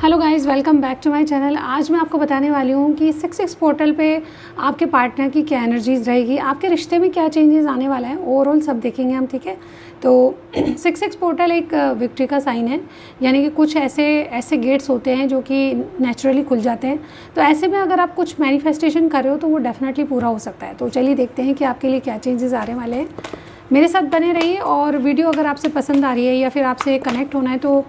Hello guys, welcome back to my channel. आज मैं आपको बताने वाली हूँ कि 6 पोर्टल पे आपके पार्टनर की क्या एनर्जीज रहेगी, आपके रिश्ते में क्या चेंजेस आने वाला है, ओवरऑल सब देखेंगे हम। ठीक है, तो 6 पोर्टल एक विक्ट्री का साइन है, यानी कि कुछ ऐसे गेट्स होते हैं जो कि नेचुरली खुल जाते हैं। तो ऐसे में अगर आप कुछ मैनिफेस्टेशन कर रहे हो तो वो डेफिनेटली पूरा हो सकता है। तो चलिए देखते हैं कि आपके लिए क्या चेंजेस आने वाले हैं। मेरे साथ बने रहिए, और वीडियो अगर आपसे पसंद आ रही है या फिर आपसे कनेक्ट होना है तो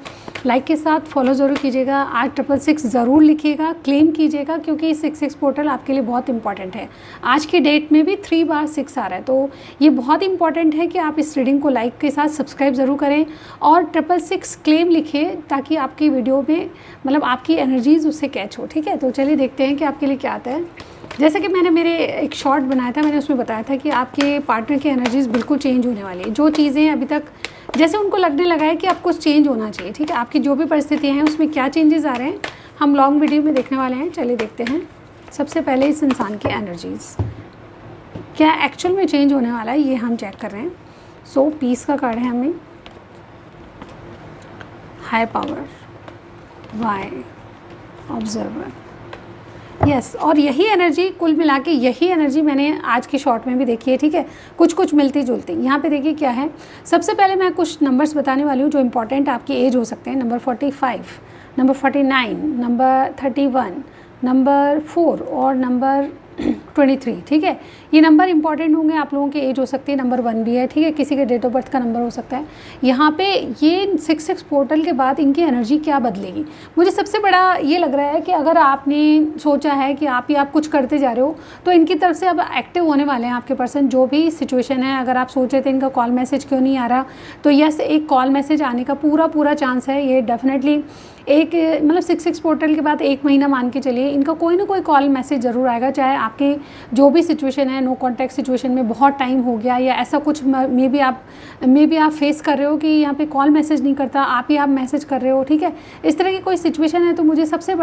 लाइक के साथ फॉलो ज़रूर कीजिएगा। 8666 ज़रूर लिखिएगा, क्लेम कीजिएगा, क्योंकि 6 पोर्टल आपके लिए बहुत इंपॉर्टेंट है। आज की डेट में भी 3 बार 6 आ रहा है, तो ये बहुत इंपॉर्टेंट है कि आप इस रीडिंग को लाइक के साथ सब्सक्राइब ज़रूर करें और 666 क्लेम लिखिए, ताकि आपकी वीडियो में मतलब आपकी एनर्जीज़ उससे कैच हो। ठीक है, तो चलिए देखते हैं कि आपके लिए क्या आता है। जैसे कि मैंने मेरे एक शॉर्ट बनाया था, मैंने उसमें बताया था कि आपके पार्टनर की एनर्जीज़ बिल्कुल चेंज होने वाली है। जो चीज़ें अभी तक जैसे उनको लगने लगा है कि आपको कुछ चेंज होना चाहिए, ठीक है, आपकी जो भी परिस्थितियाँ हैं उसमें क्या चेंजेस आ रहे हैं, हम लॉन्ग वीडियो में देखने वाले हैं। चलिए देखते हैं। सबसे पहले इस इंसान की एनर्जीज़ क्या एक्चुअल में चेंज होने वाला है, ये हम चेक कर रहे हैं। सो पीस का कार्ड है हमें, high power, why, observer, yes. और यही एनर्जी कुल मिला के, यही एनर्जी मैंने आज की शॉर्ट में भी देखी है। ठीक है, कुछ मिलती जुलती। यहाँ पे देखिए क्या है। सबसे पहले मैं कुछ नंबर्स बताने वाली हूँ जो इंपॉर्टेंट आपकी एज हो सकते हैं। नंबर 45, नंबर 49, नंबर 31, नंबर 4 और नंबर 23। ठीक है, ये नंबर इंपॉर्टेंट होंगे, आप लोगों की एज हो सकती है। नंबर 1 भी है, ठीक है, किसी के डेट ऑफ बर्थ का नंबर हो सकता है। यहाँ पे ये 6 पोर्टल के बाद इनकी एनर्जी क्या बदलेगी, मुझे सबसे बड़ा ये लग रहा है कि अगर आपने सोचा है कि आप कुछ करते जा रहे हो तो इनकी तरफ से अब एक्टिव होने वाले हैं आपके पर्सन। जो भी सिचुएशन है, अगर आप सोच रहे थे इनका कॉल मैसेज क्यों नहीं आ रहा, तो यस, एक कॉल मैसेज आने का पूरा चांस है। ये डेफिनेटली एक मतलब 6 पोर्टल के बाद 1 महीना मान के चलिए, इनका कोई ना कोई कॉल मैसेज ज़रूर आएगा। चाहे आपकी जो भी सिचुएशन है, नो कॉन्टैक्ट सिचुएशन में बहुत टाइम हो गया, या ऐसा कुछ मे बी आप फेस कर रहे हो कि यहाँ पे कॉल मैसेज नहीं करता, आप मैसेज कर रहे हो। ठीक है, इस तरह की कोई सिचुएशन है, तो मुझे सबसे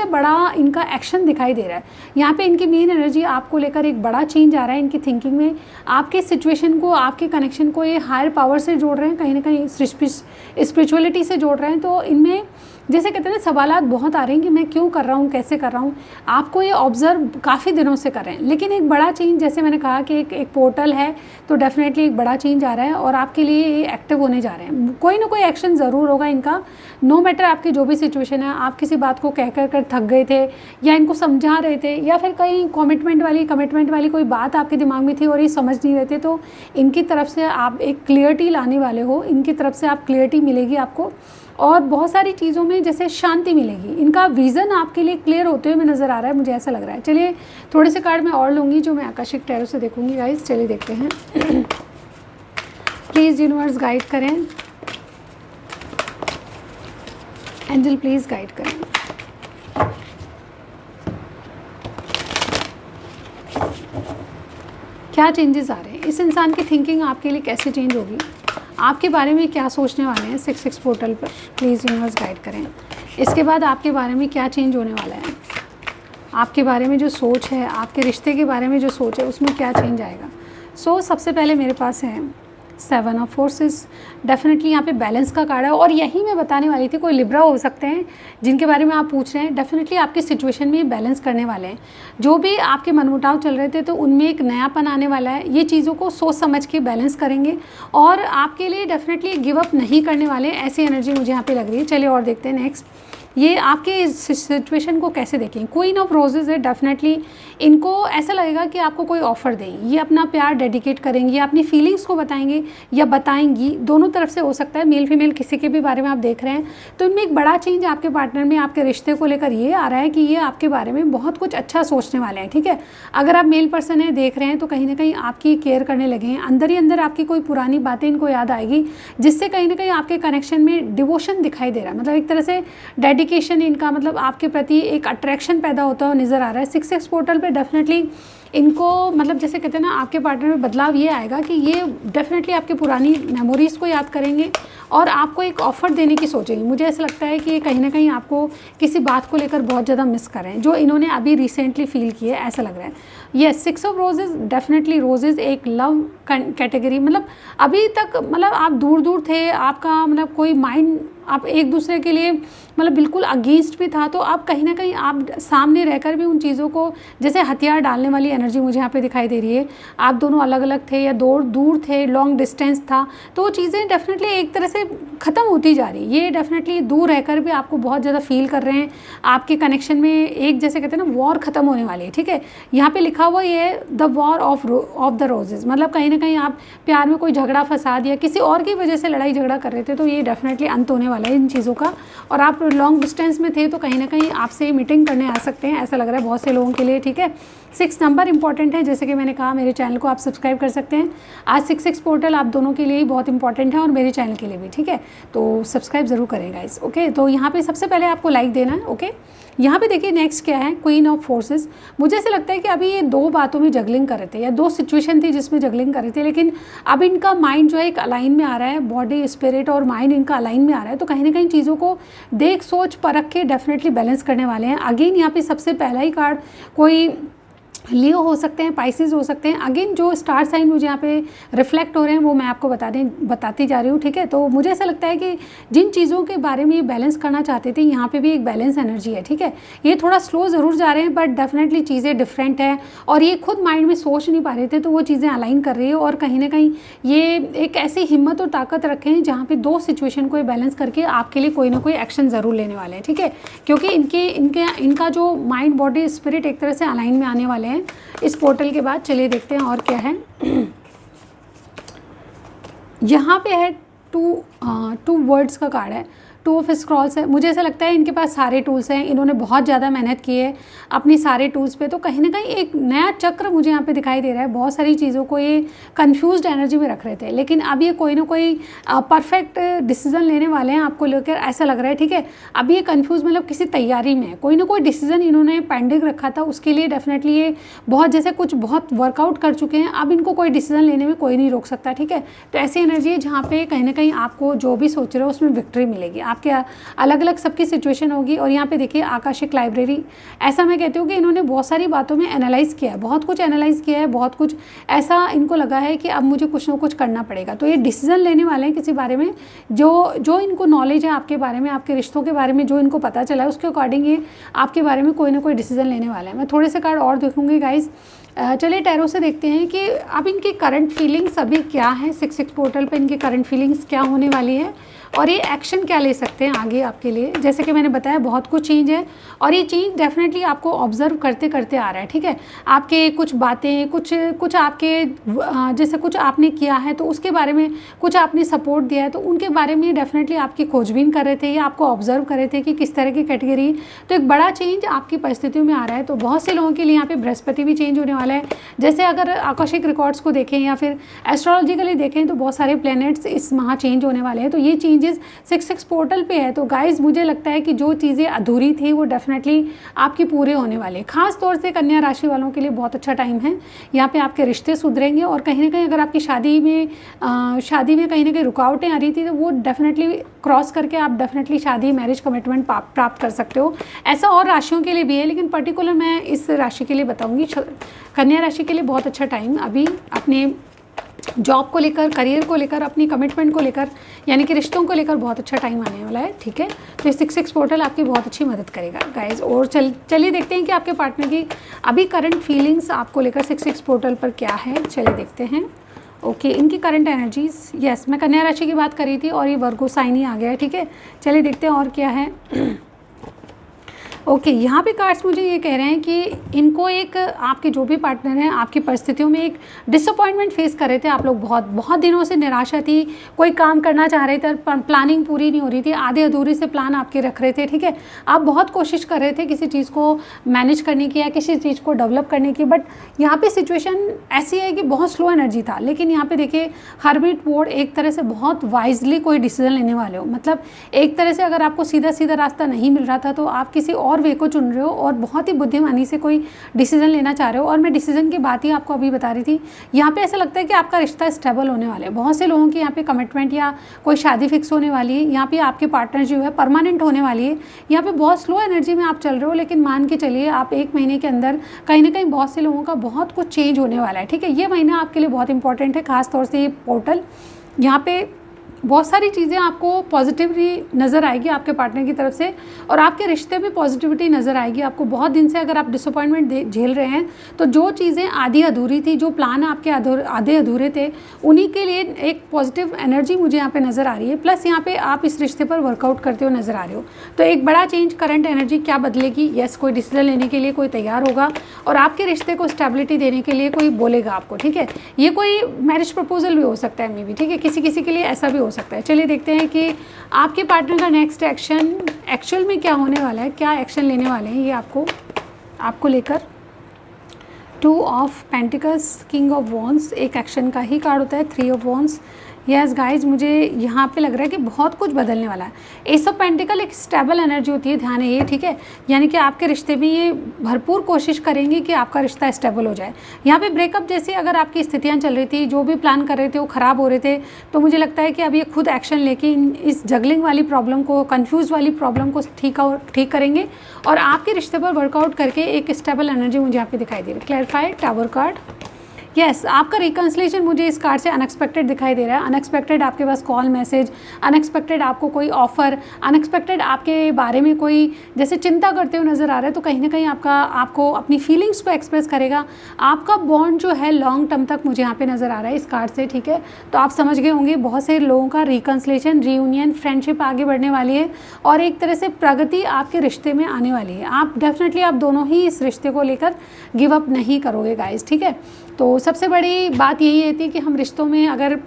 बड़ा इनका एक्शन दिखाई दे रहा है। यहाँ पे इनकी मेन एनर्जी आपको लेकर एक बड़ा चेंज आ रहा है इनकी थिंकिंग में। आपके सिचुएशन को, आपके कनेक्शन को ये हायर पावर से जोड़ रहे हैं, कहीं ना कहीं स्पिरिचुअलिटी से जोड़ रहे हैं। तो इनमें जैसे कहते हैं ना, सवालात बहुत आ रहे हैं कि मैं क्यों कर रहा हूँ, कैसे कर रहा हूँ। आपको ये ऑब्ज़र्व काफ़ी दिनों से कर रहे हैं, लेकिन एक बड़ा चेंज, जैसे मैंने कहा कि एक पोर्टल है, तो डेफिनेटली एक बड़ा चेंज आ रहा है और आपके लिए ये एक्टिव होने जा रहे हैं। कोई ना कोई एक्शन ज़रूर होगा इनका, नो मैटर आपकी जो भी सिचुएशन है। आप किसी बात को कह कर थक गए थे, या इनको समझा रहे थे, या फिर कहीं कमिटमेंट वाली कोई बात आपके दिमाग में थी और ये समझ नहीं रहे थे, तो इनकी तरफ से आप एक क्लियरिटी लाने वाले हो। इनकी तरफ से आप क्लियरिटी मिलेगी आपको, और बहुत सारी चीज़ों में जैसे शांति मिलेगी। इनका विज़न आपके लिए क्लियर होते हुए नज़र आ रहा है, मुझे ऐसा लग रहा है। चलिए थोड़े से कार्ड मैं और लूँगी जो मैं आकाशिक टैरो से देखूँगी गाइस। चलिए देखते हैं। प्लीज़ यूनिवर्स गाइड करें, एंजल प्लीज़ गाइड करें। क्या चेंजेस आ रहे हैं, इस इंसान की थिंकिंग आपके लिए कैसे चेंज होगी, आपके बारे में क्या सोचने वाले हैं 6 पोर्टल पर, प्लीज़ यूनिवर्स गाइड करें। इसके बाद आपके बारे में क्या चेंज होने वाला है, आपके बारे में जो सोच है, आपके रिश्ते के बारे में जो सोच है, उसमें क्या चेंज आएगा। सो सबसे पहले मेरे पास है 7 ऑफ फोर्सेस। डेफिनेटली यहाँ पे बैलेंस का कार्ड है, और यही मैं बताने वाली थी। कोई लिब्रा हो सकते हैं जिनके बारे में आप पूछ रहे हैं, डेफिनेटली आपकी सिचुएशन में बैलेंस करने वाले हैं। जो भी आपके मनमुटाव चल रहे थे, तो उनमें एक नयापन आने वाला है। ये चीज़ों को सोच समझ के बैलेंस करेंगे, और आपके लिए डेफिनेटली गिव अप नहीं करने वाले, ऐसी एनर्जी मुझे यहाँ पे लग रही है। चलिए और देखते हैं नेक्स्ट, ये आपके सिचुएशन को कैसे देखें। क्वीन ऑफ रोजेज़ है, डेफिनेटली इनको ऐसा लगेगा कि आपको कोई ऑफ़र दें, ये अपना प्यार डेडिकेट करेंगी, या अपनी फीलिंग्स को बताएंगे या बताएंगी, दोनों तरफ से हो सकता है, मेल फीमेल किसी के भी बारे में आप देख रहे हैं। तो इनमें एक बड़ा चेंज आपके पार्टनर में, आपके रिश्ते को लेकर ये आ रहा है कि ये आपके बारे में बहुत कुछ अच्छा सोचने वाले हैं। ठीक है, अगर आप मेल पर्सन है, देख रहे हैं, तो कहीं ना कहीं आपकी केयर करने लगे हैं। अंदर ही अंदर आपकी कोई पुरानी बातें इनको याद आएगी, जिससे कहीं ना कहीं आपके कनेक्शन में डिवोशन दिखाई दे रहा है। मतलब एक तरह से डेडिकेशन इनका, मतलब आपके प्रति एक अट्रैक्शन पैदा होता हुआ नज़र आ रहा है। 6 पोर्टल पे डेफिनेटली इनको मतलब जैसे कहते हैं ना, आपके पार्टनर में बदलाव ये आएगा कि ये डेफिनेटली आपकी पुरानी मेमोरीज़ को याद करेंगे और आपको एक ऑफ़र देने की सोचेंगे। मुझे ऐसा लगता है कि कहीं ना कहीं आपको किसी बात को लेकर बहुत ज़्यादा मिस करें, जो इन्होंने अभी रिसेंटली फील किए, ऐसा लग रहा है। Yes, 6 of roses, definitely roses एक लव कैटेगरी, मतलब अभी तक मतलब आप दूर दूर थे, आपका मतलब कोई माइंड आप एक दूसरे के लिए मतलब बिल्कुल अगेंस्ट भी था, तो आप कहीं ना कहीं आप सामने रहकर भी उन चीज़ों को, जैसे हथियार डालने वाली एनर्जी मुझे यहाँ पे दिखाई दे रही है। आप दोनों अलग अलग थे या दूर थे, लॉन्ग डिस्टेंस था, तो वो चीज़ें डेफिनेटली एक तरह से ख़त्म होती जा रही है। ये डेफिनेटली दूर रहकर भी आपको बहुत ज़्यादा फील कर रहे हैं, आपके कनेक्शन में एक जैसे कहते हैं ना वॉर ख़त्म होने वाली है, ठीक है। यहाँ पे लिखा हुआ ये the war of the roses, मतलब कहीं ना कहीं आप प्यार में कोई झगड़ा फसाद या किसी और की वजह से लड़ाई झगड़ा कर रहे थे, तो ये डेफिनेटली अंत होने वाला है इन चीज़ों का। और आप लॉन्ग डिस्टेंस में थे तो कहीं ना कहीं आपसे मीटिंग करने आ सकते हैं, ऐसा लग रहा है बहुत से लोगों के लिए, ठीक है। 6 नंबर इंपॉर्टेंट है, जैसे कि मैंने कहा मेरे चैनल को आप सब्सक्राइब कर सकते हैं। आज 6 पोर्टल आप दोनों के लिए ही बहुत इंपॉर्टेंट है और मेरे चैनल के लिए भी, ठीक है। तो सब्सक्राइब ज़रूर करें गाइस, ओके। तो यहाँ पे सबसे पहले आपको लाइक देना है, ओके। यहाँ पे देखिए नेक्स्ट क्या है, क्वीन ऑफ फोर्सेस। मुझे ऐसा लगता है कि अभी ये 2 बातों में जगलिंग कर रहे थे या 2 सिचुएशन थी जिसमें जगलिंग कर रहे थे, लेकिन अब इनका माइंड जो है एक अलाइन में आ रहा है, बॉडी स्पिरिट और माइंड इनका अलाइन में आ रहा है। तो कहीं ना कहीं चीज़ों को देख सोच परख के डेफिनेटली बैलेंस करने वाले हैं। अगेन यहाँ पे सबसे पहला ही कार्ड कोई लियो हो सकते हैं, पाइसिस हो सकते हैं। अगेन जो स्टार साइन मुझे यहाँ पे रिफ्लेक्ट हो रहे हैं वो मैं आपको बताती जा रही हूँ, ठीक है। तो मुझे ऐसा लगता है कि जिन चीज़ों के बारे में ये बैलेंस करना चाहते थे, यहाँ पे भी एक बैलेंस एनर्जी है, ठीक है। ये थोड़ा स्लो ज़रूर जा रहे हैं बट डेफिनेटली चीज़ें डिफरेंट है और ये खुद माइंड में सोच नहीं पा रहे थे, तो वो चीज़ें अलाइन कर रही है। और कहीं ना कहीं ये एक ऐसी हिम्मत और ताकत रखे हैं जहाँ पर 2 सिचुएशन को ये बैलेंस करके आपके लिए कोई ना कोई एक्शन ज़रूर लेने वाले हैं, ठीक है। क्योंकि इनका जो माइंड बॉडी स्पिरिट एक तरह से अलाइन में आने वाले हैं इस पोर्टल के बाद। चलिए देखते हैं और क्या है। यहाँ पे है टू वर्ड्स का कार्ड है, 2 ऑफ स्क्रॉल्स है। मुझे ऐसा लगता है इनके पास सारे टूल्स हैं, इन्होंने बहुत ज़्यादा मेहनत की है अपनी सारे टूल्स पे। तो कहीं ना कहीं एक नया चक्र मुझे यहाँ पे दिखाई दे रहा है। बहुत सारी चीज़ों को ये कंफ्यूज्ड एनर्जी में रख रहे थे, लेकिन अब ये कोई ना कोई परफेक्ट डिसीजन लेने वाले हैं आपको लेकर, ऐसा लग रहा है, ठीक है। अब ये कंफ्यूज मतलब किसी तैयारी में है, कोई ना कोई डिसीजन इन्होंने पेंडिंग रखा था, उसके लिए डेफिनेटली ये बहुत जैसे कुछ बहुत वर्कआउट कर चुके हैं। अब इनको कोई डिसीजन लेने में कोई नहीं रोक सकता, ठीक है। तो ऐसी एनर्जी है जहाँ पे कहीं ना कहीं आपको जो भी सोच रहे हो उसमें विक्ट्री मिलेगी। आपके अलग अलग सबकी सिचुएशन होगी। और यहाँ पे देखिए आकाशिक लाइब्रेरी, ऐसा मैं कहती हूँ कि इन्होंने बहुत सारी बातों में एनालाइज़ किया है, बहुत कुछ एनालाइज़ किया है, बहुत कुछ ऐसा इनको लगा है कि अब मुझे कुछ ना कुछ करना पड़ेगा। तो ये डिसीजन लेने वाले हैं किसी बारे में, जो इनको नॉलेज है आपके बारे में, आपके रिश्तों के बारे में, जो इनको पता चला है उसके अकॉर्डिंग ये आपके बारे में कोई ना कोई डिसीजन लेने वाला है। मैं थोड़े से कार्ड और देखूँगी गाइज। चलिए टैरो से देखते हैं कि अब इनकी करंट फीलिंग्स अभी क्या है, 6 पोर्टल पे इनकी करंट फीलिंग्स क्या होने वाली है और ये एक्शन क्या ले सकते हैं आगे आपके लिए। जैसे कि मैंने बताया बहुत कुछ चेंज है और ये चेंज डेफिनेटली आपको ऑब्जर्व करते करते आ रहा है, ठीक है। आपके कुछ बातें, कुछ आपके जैसे कुछ आपने किया है तो उसके बारे में, कुछ आपने सपोर्ट दिया है तो उनके बारे में डेफिनेटली आपकी खोजबीन कर रहे थे या आपको ऑब्जर्व कर रहे थे कि किस तरह की कैटेगरी। तो एक बड़ा चेंज आपकी परिस्थितियों में आ रहा है। तो बहुत से लोगों के लिए यहाँ पे बृहस्पति भी चेंज होने वाला है। जैसे अगर आकाशिक रिकॉर्ड्स को देखें या फिर एस्ट्रोलॉजिकली देखें तो बहुत सारे प्लैनेट्स इस माह चेंज होने वाले हैं। तो ये चेंजेस 6 पोर्टल पे है। तो गाइज मुझे लगता है कि जो चीज़ें अधूरी थी वो डेफिनेटली आपकी पूरे होने वाले हैं। खास तौर से कन्या राशि वालों के लिए बहुत अच्छा टाइम है। यहाँ पे आपके रिश्ते सुधरेंगे और कहीं ना कहीं अगर आपकी शादी में कहीं ना कहीं रुकावटें आ रही थी तो वो डेफिनेटली क्रॉस करके आप डेफिनेटली शादी, मैरिज कमिटमेंट प्राप्त कर सकते हो। ऐसा और राशियों के लिए भी है, लेकिन पर्टिकुलर मैं इस राशि के लिए बताऊँगी। कन्या राशि के लिए बहुत अच्छा टाइम अभी अपने जॉब को लेकर, करियर को लेकर, अपनी कमिटमेंट को लेकर, यानी कि रिश्तों को लेकर बहुत अच्छा टाइम आने वाला है, ठीक है। तो 6 पोर्टल आपकी बहुत अच्छी मदद करेगा गाइज। और चलिए देखते हैं कि आपके पार्टनर की अभी करंट फीलिंग्स आपको लेकर 6 पोर्टल पर क्या है। चलिए देखते हैं। ओके, इनकी करंट एनर्जीज, यस मैं कन्या राशि की बात कर रही थी और ये वर्गो साइन ही आ गया है, ठीक है। चलिए देखते हैं और क्या है। ओके, यहाँ पे कार्ड्स मुझे ये कह रहे हैं कि इनको एक आपके जो भी पार्टनर हैं आपकी परिस्थितियों में एक डिसअपॉइंटमेंट फेस कर रहे थे। आप लोग बहुत दिनों से निराशा थी, कोई काम करना चाह रहे थे, प्लानिंग पूरी नहीं हो रही थी, आधे अधूरे से प्लान आपके रख रहे थे, ठीक है। आप बहुत कोशिश कर रहे थे किसी चीज़ को मैनेज करने की या किसी चीज़ को डेवलप करने की, बट यहाँ पर सिचुएशन ऐसी है कि बहुत स्लो एनर्जी था। लेकिन यहाँ पर देखिए हर्मिट बोर्ड एक तरह से बहुत वाइजली कोई डिसीजन लेने वाले हो। मतलब एक तरह से अगर आपको सीधा रास्ता नहीं मिल रहा था तो आप किसी और और वे को चुन रहे हो और बहुत ही बुद्धिमानी से कोई डिसीजन लेना चाह रहे हो। और मैं डिसीजन की बात ही आपको अभी बता रही थी, यहाँ पे ऐसा लगता है कि आपका रिश्ता स्टेबल होने वाला है। बहुत से लोगों की यहाँ पे कमिटमेंट या कोई शादी फिक्स होने वाली है, यहाँ पे आपके पार्टनर जो है परमानेंट होने वाली है। यहाँ पे बहुत स्लो एनर्जी में आप चल रहे हो, लेकिन मान के चलिए आप 1 महीने के अंदर कहीं ना कहीं बहुत से लोगों का बहुत कुछ चेंज होने वाला है, ठीक है। ये महीना आपके लिए बहुत इंपॉर्टेंट है, खासतौर से ये पोर्टल, यहाँ पे बहुत सारी चीज़ें आपको पॉजिटिवली नज़र आएगी आपके पार्टनर की तरफ से, और आपके रिश्ते में पॉजिटिविटी नज़र आएगी आपको। बहुत दिन से अगर आप डिसअपॉइंटमेंट झेल रहे हैं, तो जो चीज़ें आधी अधूरी थी, जो प्लान आपके आधे अधूरे थे, उन्हीं के लिए एक पॉजिटिव एनर्जी मुझे यहाँ पे नज़र आ रही है। प्लस यहाँ पे आप इस रिश्ते पर वर्कआउट करते हुए नज़र आ रहे हो। तो एक बड़ा चेंज, करंट एनर्जी क्या बदलेगी? यस, कोई डिसीजन लेने के लिए कोई तैयार होगा और आपके रिश्ते को स्टेबिलिटी देने के लिए कोई बोलेगा आपको, ठीक है। ये कोई मैरिज प्रपोजल भी हो सकता है मे बी, ठीक है, किसी किसी के लिए ऐसा भी हो सकता है। चलिए देखते हैं कि आपके पार्टनर का नेक्स्ट एक्शन एक्चुअल में क्या होने वाला है, क्या एक्शन लेने वाले हैं ये आपको लेकर। 2 of pentacles, king of wands एक एक्शन का ही कार्ड होता है। 3 ऑफ वॉन्ड्स, यस गाइज, मुझे यहाँ पे लग रहा है कि बहुत कुछ बदलने वाला है। एस ऑफ पेंटिकल एक स्टेबल एनर्जी होती है, ध्यान है ये, ठीक है। यानी कि आपके रिश्ते में ये भरपूर कोशिश करेंगे कि आपका रिश्ता स्टेबल हो जाए। यहाँ पे ब्रेकअप जैसी अगर आपकी स्थितियाँ चल रही थी, जो भी प्लान कर रहे थे वो ख़राब हो रहे थे, तो मुझे लगता है कि अब ये खुद एक्शन लेके इस जगलिंग वाली प्रॉब्लम को, कन्फ्यूज़ वाली प्रॉब्लम को ठीक करेंगे और आपके रिश्ते पर वर्कआउट करके एक स्टेबल एनर्जी मुझे यहाँ पे दिखाई दे रही है। क्लैरिफाई, टावर कार्ड, यस, आपका रिकन्सिलेशन मुझे इस कार्ड से अनएक्सपेक्टेड दिखाई दे रहा है। अनएक्सपेक्टेड आपके पास कॉल, मैसेज, अनएक्सपेक्टेड आपको कोई ऑफर, अनएक्सपेक्टेड आपके बारे में कोई जैसे चिंता करते हुए नज़र आ रहा है, तो कहीं ना कहीं आपको अपनी फीलिंग्स को एक्सप्रेस करेगा। आपका बॉन्ड जो है लॉन्ग टर्म तक मुझे यहाँ पे नज़र आ रहा है इस कार्ड से, ठीक है। तो आप समझ गए होंगे, बहुत से लोगों का रिकन्सिलेशन, रीयूनियन, फ्रेंडशिप आगे बढ़ने वाली है और एक तरह से प्रगति आपके रिश्ते में आने वाली है। आप डेफिनेटली, आप दोनों ही इस रिश्ते को लेकर गिव अप नहीं करोगे गाइज, ठीक है। तो सबसे बड़ी बात यही रहती है कि हम रिश्तों में अगर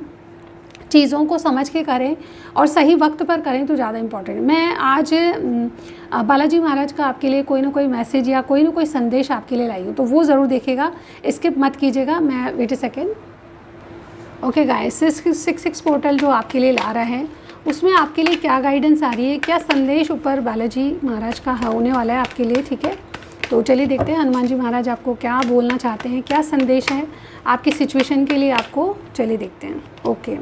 चीज़ों को समझ के करें और सही वक्त पर करें तो ज़्यादा इम्पॉर्टेंट है। मैं आज बालाजी महाराज का आपके लिए कोई ना कोई मैसेज या कोई ना कोई संदेश आपके लिए लाई हूँ, तो वो ज़रूर देखिएगा, स्किप मत कीजिएगा। मैं wait a second, okay guys, 666 portal जो आपके लिए ला रहा है, उसमें आपके लिए क्या गाइडेंस आ रही है, क्या संदेश ऊपर बालाजी महाराज का होने वाला है आपके लिए, ठीक है। तो चलिए देखते हैं हनुमान जी महाराज आपको क्या बोलना चाहते हैं, क्या संदेश है आपकी सिचुएशन के लिए आपको। चलिए देखते हैं। ओके,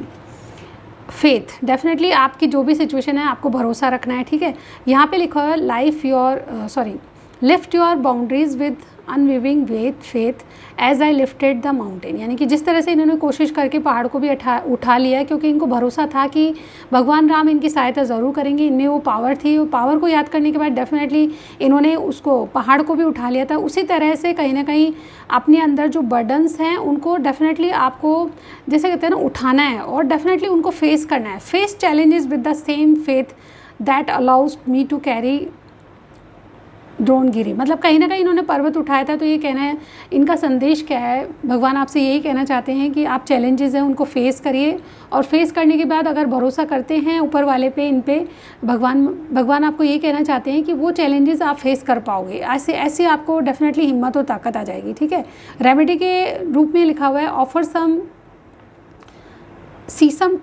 फेथ, डेफिनेटली आपकी जो भी सिचुएशन है आपको भरोसा रखना है, ठीक है। यहाँ पे लिखा हुआ है lift your boundaries with unwavering faith as I lifted the mountain. यानी कि जिस तरह से इन्होंने कोशिश करके पहाड़ को भी उठा लिया है, क्योंकि इनको भरोसा था कि भगवान राम इनकी सहायता ज़रूर करेंगे। इनमें वो पावर थी, वो पावर को याद करने के बाद डेफिनेटली इन्होंने उसको पहाड़ को भी उठा लिया था। उसी तरह से कहीं ना कहीं अपने अंदर जो बर्डन्स हैं उनको डेफिनेटली आपको, जैसे कहते हैं ना, उठाना है और डेफिनेटली उनको फेस करना है। Face challenges with the same faith that allows me to carry Dronagiri. मतलब कहीं ना कहीं इन्होंने पर्वत उठाया था। तो ये कहना है, इनका संदेश क्या है, भगवान आपसे यही कहना चाहते हैं कि आप चैलेंजेस हैं उनको फेस करिए और फेस करने के बाद अगर भरोसा करते हैं ऊपर वाले पे, इन पे, भगवान आपको ये कहना चाहते हैं कि वो चैलेंजेस आप फेस कर पाओगे। ऐसे आपको डेफिनेटली हिम्मत और ताकत आ जाएगी, ठीक है। रेमेडी के रूप में लिखा हुआ है, offer some sesame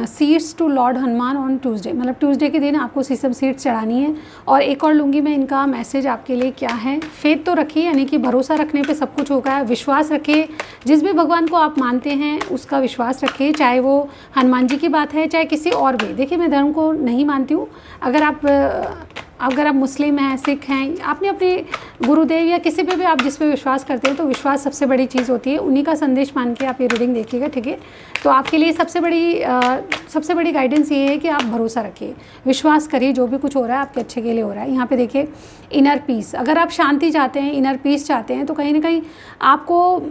seeds to lord Hanuman on Tuesday. मतलब ट्यूसडे के दिन आपको सीसम सीड्स चढ़ानी है। और एक और लूँगी मैं, इनका मैसेज आपके लिए क्या है। फेथ तो रखिए, यानी कि भरोसा रखने पे सब कुछ होगा। विश्वास रखिए, जिस भी भगवान को आप मानते हैं उसका विश्वास रखिए, चाहे वो हनुमान जी की बात है चाहे किसी और भी। देखिए, मैं धर्म को नहीं मानती हूँ। अगर आप मुस्लिम हैं, सिख हैं, आपने अपने गुरुदेव या किसी पे भी आप जिस पे विश्वास करते हैं, तो विश्वास सबसे बड़ी चीज़ होती है। उन्हीं का संदेश मान के आप ये रीडिंग देखिएगा, ठीक है। तो आपके लिए सबसे बड़ी गाइडेंस ये है कि आप भरोसा रखिए, विश्वास करिए, जो भी कुछ हो रहा है आपके अच्छे के लिए हो रहा है। यहाँ पे देखिए, इनर पीस, अगर आप शांति चाहते हैं, इनर पीस चाहते हैं, तो कहीं ना कहीं आपको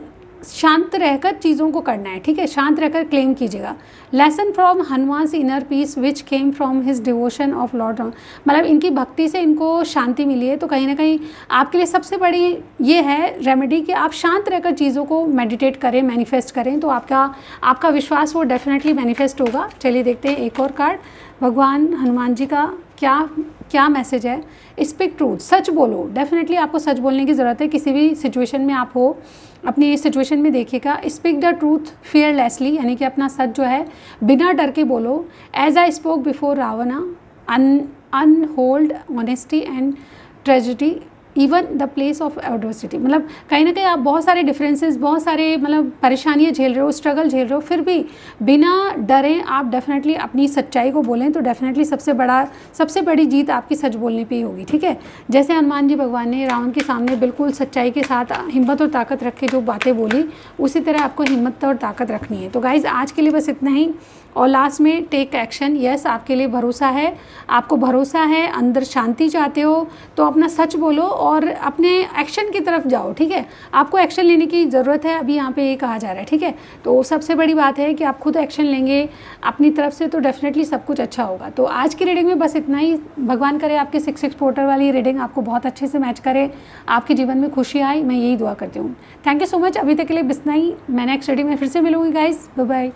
शांत रहकर चीज़ों को करना है, ठीक है। शांत रहकर क्लेम कीजिएगा। Lesson from Hanuman's inner peace which came from his devotion of lord Ram. मतलब इनकी भक्ति से इनको शांति मिली है। तो कहीं ना कहीं आपके लिए सबसे बड़ी ये है रेमेडी कि आप शांत रहकर चीज़ों को मेडिटेट करें, मैनिफेस्ट करें, तो आपका विश्वास वो डेफिनेटली मैनिफेस्ट होगा। चलिए देखते हैं एक और कार्ड, भगवान हनुमान जी का क्या मैसेज है। स्पीक ट्रूथ, सच बोलो। डेफिनेटली आपको सच बोलने की ज़रूरत है, किसी भी सिचुएशन में आप हो, अपनी सिचुएशन में देखिएगा। स्पीक द ट्रूथ फियरलेसली, यानी कि अपना सच जो है बिना डर के बोलो। As I spoke before Ravana, uphold honesty and tragedy, even the place of adversity. मतलब कहीं ना कहीं आप बहुत सारे डिफरेंसेस, बहुत सारे मतलब परेशानियां झेल रहे हो, स्ट्रगल झेल रहे हो, फिर भी बिना डरे आप डेफिनेटली अपनी सच्चाई को बोलें तो डेफिनेटली सबसे बड़ी जीत आपकी सच बोलने पे ही होगी, ठीक है। जैसे हनुमान जी भगवान ने रावण के सामने बिल्कुल सच्चाई के साथ हिम्मत और ताकत रख के जो बातें बोली, उसी तरह आपको हिम्मत और ताकत रखनी है। तो गाइज़ आज के लिए बस इतना ही। और लास्ट में टेक एक्शन। यस, आपके लिए भरोसा है, आपको भरोसा है, अंदर शांति चाहते हो तो अपना सच बोलो और अपने एक्शन की तरफ जाओ, ठीक है। आपको एक्शन लेने की ज़रूरत है, अभी यहाँ पे ये कहा जा रहा है, ठीक है। तो सबसे बड़ी बात है कि आप खुद एक्शन लेंगे अपनी तरफ से तो डेफिनेटली सब कुछ अच्छा होगा। तो आज की रीडिंग में बस इतना ही। भगवान करे आपके 6 पोर्टर वाली रीडिंग आपको बहुत अच्छे से मैच करे, आपके जीवन में खुशी आए, मैं यही दुआ करती हूँ। Thank you so much. अभी तक के लिए बस इतना ही। मैं नेक्स्ट रीडिंग में फिर से मिलूँगी गाइज। Bye bye.